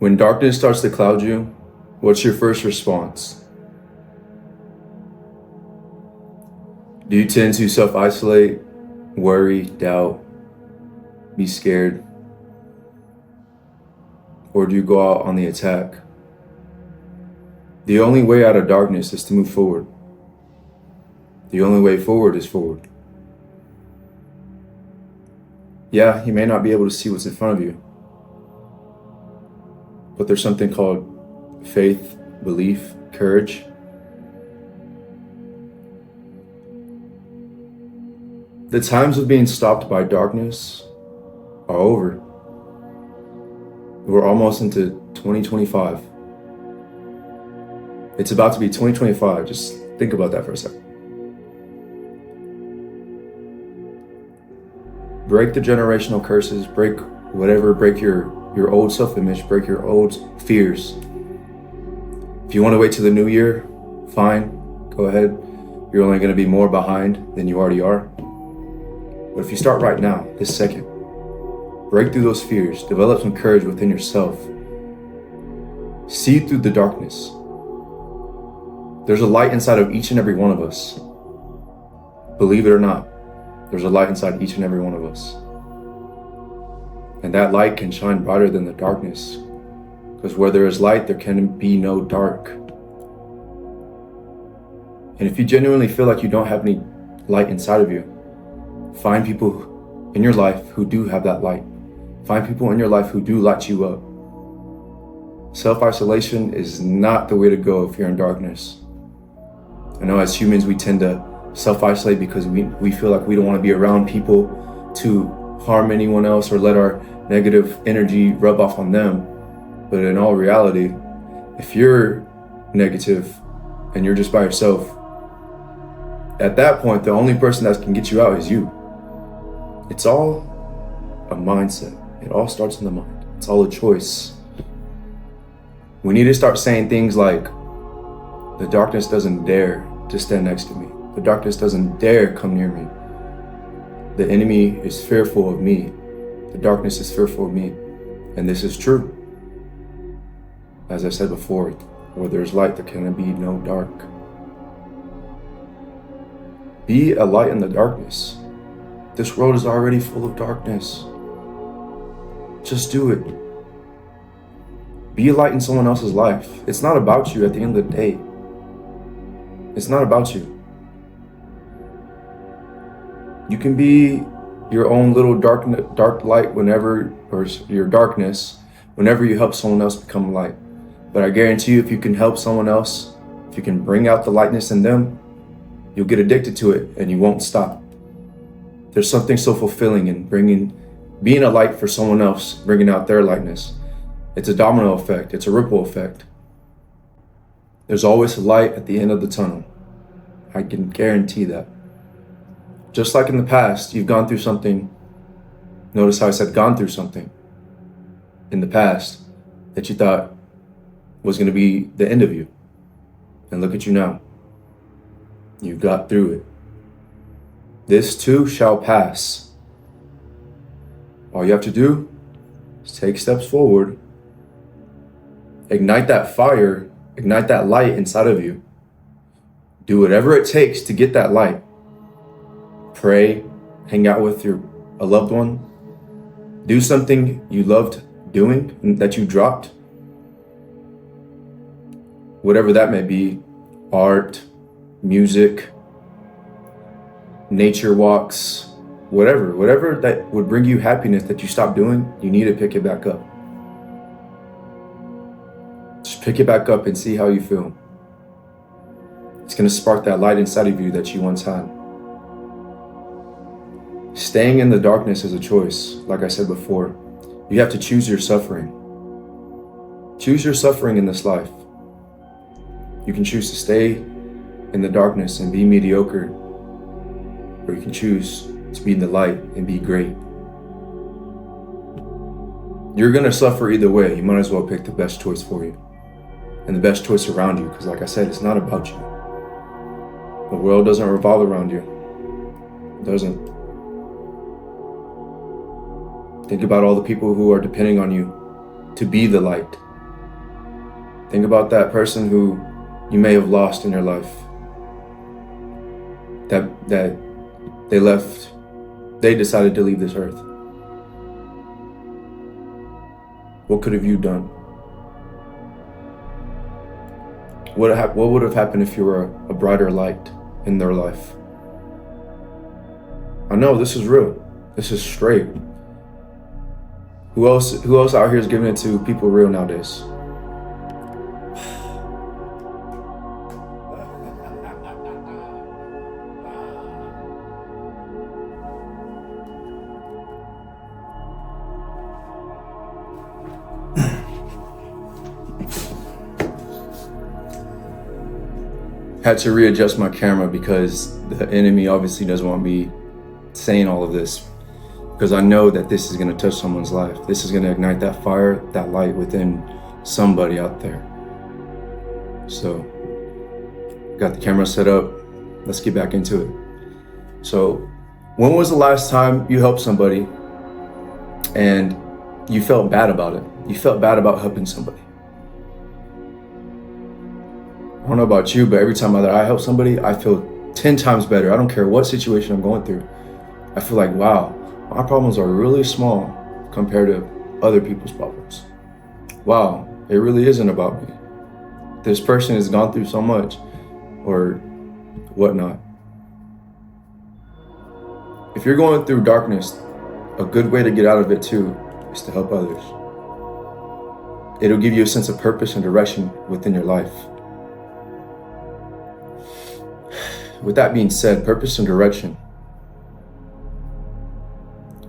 When darkness starts to cloud you, what's your first response? Do you tend to self-isolate, worry, doubt, be scared? Or do you go out on the attack? The only way out of darkness is to move forward. The only way forward is forward. Yeah, you may not be able to see what's in front of you, but there's something called faith, belief, courage. The times of being stopped by darkness are over. We're almost into 2025. It's about to be 2025. Just think about that for a second. Break the generational curses, break your old self-image, break your old fears. If you want to wait till the new year, fine, go ahead. You're only going to be more behind than you already are. But if you start right now, this second, break through those fears, develop some courage within yourself. See through the darkness. There's a light inside of each and every one of us. Believe it or not, there's a light inside each and every one of us. And that light can shine brighter than the darkness. Because where there is light, there can be no dark. And if you genuinely feel like you don't have any light inside of you, find people in your life who do have that light. Find people in your life who do light you up. Self-isolation is not the way to go if you're in darkness. I know as humans, we tend to self-isolate because we feel like we don't want to be around people to harm anyone else or let our negative energy rub off on them. But in all reality, if you're negative and you're just by yourself, at that point, the only person that can get you out is you. It's all a mindset. It all starts in the mind. It's all a choice. We need to start saying things like, the darkness doesn't dare to stand next to me. The darkness doesn't dare come near me. The enemy is fearful of me. The darkness is fearful of me. And this is true. As I said before, where there's light, there can be no dark. Be a light in the darkness. This world is already full of darkness. Just do it. Be a light in someone else's life. It's not about you at the end of the day. It's not about you. You can be your own little dark light whenever, or your darkness, whenever you help someone else become light. But I guarantee you, if you can help someone else, if you can bring out the lightness in them, you'll get addicted to it and you won't stop. There's something so fulfilling in being a light for someone else, bringing out their lightness. It's a domino effect. It's a ripple effect. There's always a light at the end of the tunnel. I can guarantee that. Just like in the past, you've gone through something. Notice how I said gone through something in the past that you thought was going to be the end of you. And look at you now. You got through it. This too shall pass. All you have to do is take steps forward, ignite that fire, ignite that light inside of you. Do whatever it takes to get that light. Pray, hang out with a loved one. Do something you loved doing that you dropped. Whatever that may be, art, music, nature walks, whatever that would bring you happiness that you stopped doing, you need to pick it back up. Just pick it back up and see how you feel. It's going to spark that light inside of you that you once had. Staying in the darkness is a choice. Like I said before, you have to choose your suffering. Choose your suffering in this life. You can choose to stay in the darkness and be mediocre, or you can choose to be in the light and be great. You're going to suffer either way. You might as well pick the best choice for you and the best choice around you, because like I said, it's not about you. The world doesn't revolve around you. It doesn't. Think about all the people who are depending on you to be the light, Think about that person who you may have lost in your life. That they decided to leave this earth. What could have you done? What would have happened if you were a brighter light in their life? I know this is real. This is straight. Who else out here is giving it to people real nowadays? Had to readjust my camera because the enemy obviously doesn't want me saying all of this, because I know that this is going to touch someone's life. This is going to ignite that fire, that light within somebody out there. So, got the camera set up. Let's get back into it. So, when was the last time you helped somebody and you felt bad about it? You felt bad about helping somebody. I don't know about you, but every time that I help somebody, I feel 10 times better. I don't care what situation I'm going through. I feel like, wow, my problems are really small compared to other people's problems. Wow, it really isn't about me. This person has gone through so much or whatnot. If you're going through darkness, a good way to get out of it too is to help others. It'll give you a sense of purpose and direction within your life. With that being said, purpose and direction.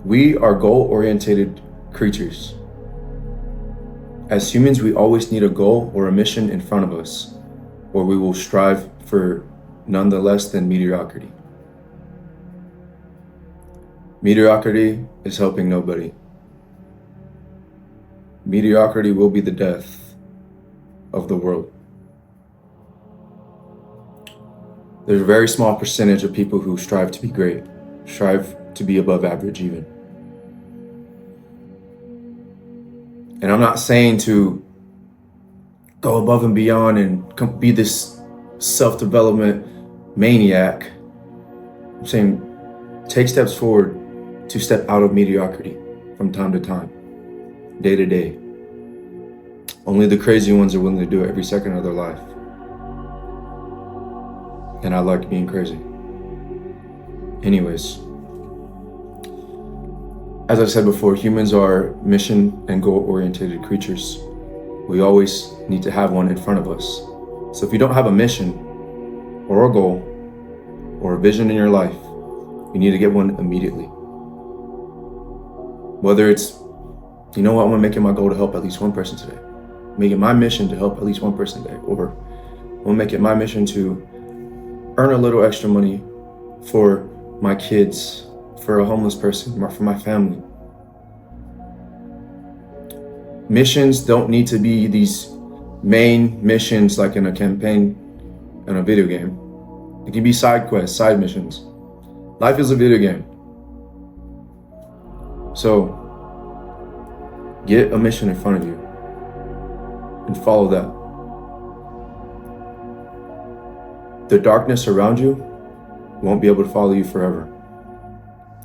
We are goal-oriented creatures. As humans, we always need a goal or a mission in front of us, or we will strive for none the less than mediocrity. Mediocrity is helping nobody. Mediocrity will be the death of the world. There's a very small percentage of people who strive to be great, strive to be above average even. And I'm not saying to go above and beyond and be this self-development maniac. I'm saying take steps forward to step out of mediocrity from time to time, day to day. Only the crazy ones are willing to do it every second of their life. And I like being crazy. Anyways, as I said before, humans are mission and goal-oriented creatures. We always need to have one in front of us. So if you don't have a mission or a goal or a vision in your life, you need to get one immediately. Whether it's, you know what, I'm gonna make it my goal to help at least one person today. Make it my mission to help at least one person today. Or I'm gonna make it my mission to earn a little extra money for my kids, for a homeless person, for my family. Missions don't need to be these main missions like in a campaign in a video game. It can be side quests, side missions. Life is a video game. So get a mission in front of you and follow that. The darkness around you won't be able to follow you forever.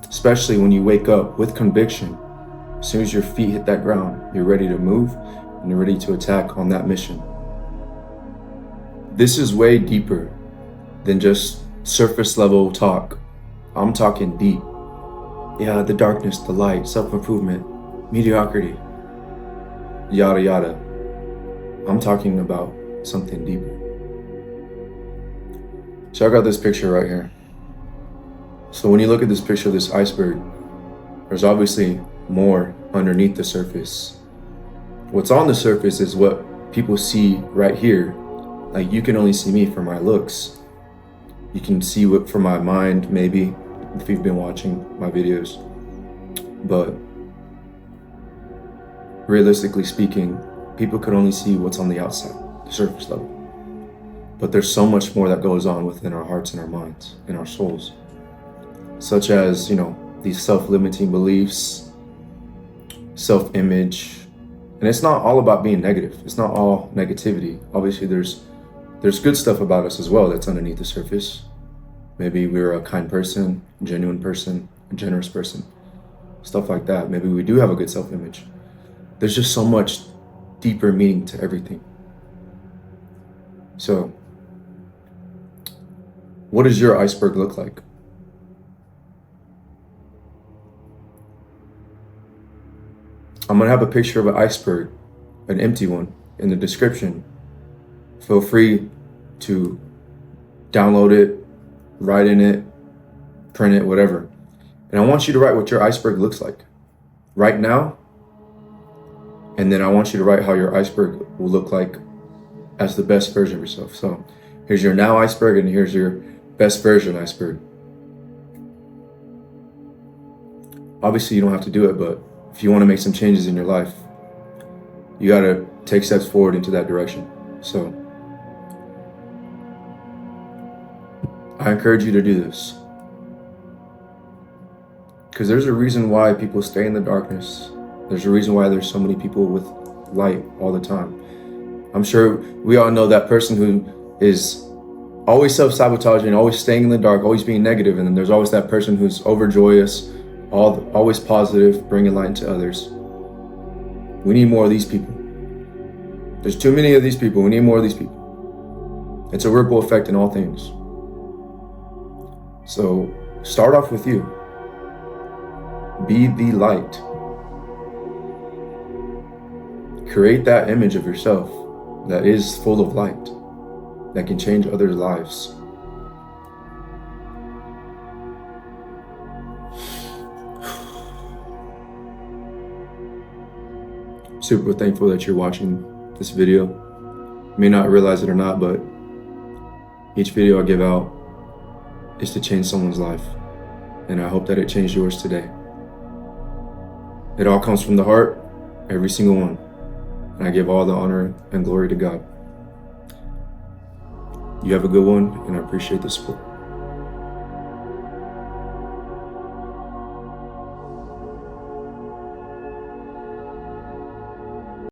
Especially when you wake up with conviction. As soon as your feet hit that ground, you're ready to move and you're ready to attack on that mission. This is way deeper than just surface level talk. I'm talking deep. Yeah, the darkness, the light, self-improvement, mediocrity, yada yada. I'm talking about something deeper. So I got this picture right here. So when you look at this picture of this iceberg, there's obviously more underneath the surface. What's on the surface is what people see right here. Like, you can only see me for my looks. You can see what from my mind, maybe, if you've been watching my videos. But realistically speaking, people could only see what's on the outside, the surface level. But there's so much more that goes on within our hearts and our minds and our souls. Such as, these self-limiting beliefs, self-image, And it's not all about being negative. It's not all negativity. Obviously, there's good stuff about us as well that's underneath the surface. Maybe we're a kind person, a genuine person, a generous person, stuff like that. Maybe we do have a good self-image. There's just so much deeper meaning to everything. So, what does your iceberg look like? I'm gonna have a picture of an iceberg, an empty one, in the description. Feel free to download it, write in it, print it, whatever. And I want you to write what your iceberg looks like right now. And then I want you to write how your iceberg will look like as the best version of yourself. So here's your now iceberg, and here's your best version iceberg. Obviously, you don't have to do it, but if you want to make some changes in your life, you got to take steps forward into that direction. So I encourage you to do this, because there's a reason why people stay in the darkness. There's a reason why there's so many people with light all the time. I'm sure we all know that person who is always self-sabotaging, always staying in the dark, always being negative, and then there's always that person who's overjoyous, always positive, bringing light to others. We need more of these people. There's too many of these people. We need more of these people. It's a ripple effect in all things. So start off with you. Be the light. Create that image of yourself that is full of light, that can change others' lives. Super thankful that you're watching this video. You may not realize it or not, but each video I give out is to change someone's life. And I hope that it changed yours today. It all comes from the heart, every single one. And I give all the honor and glory to God. You have a good one, and I appreciate the support.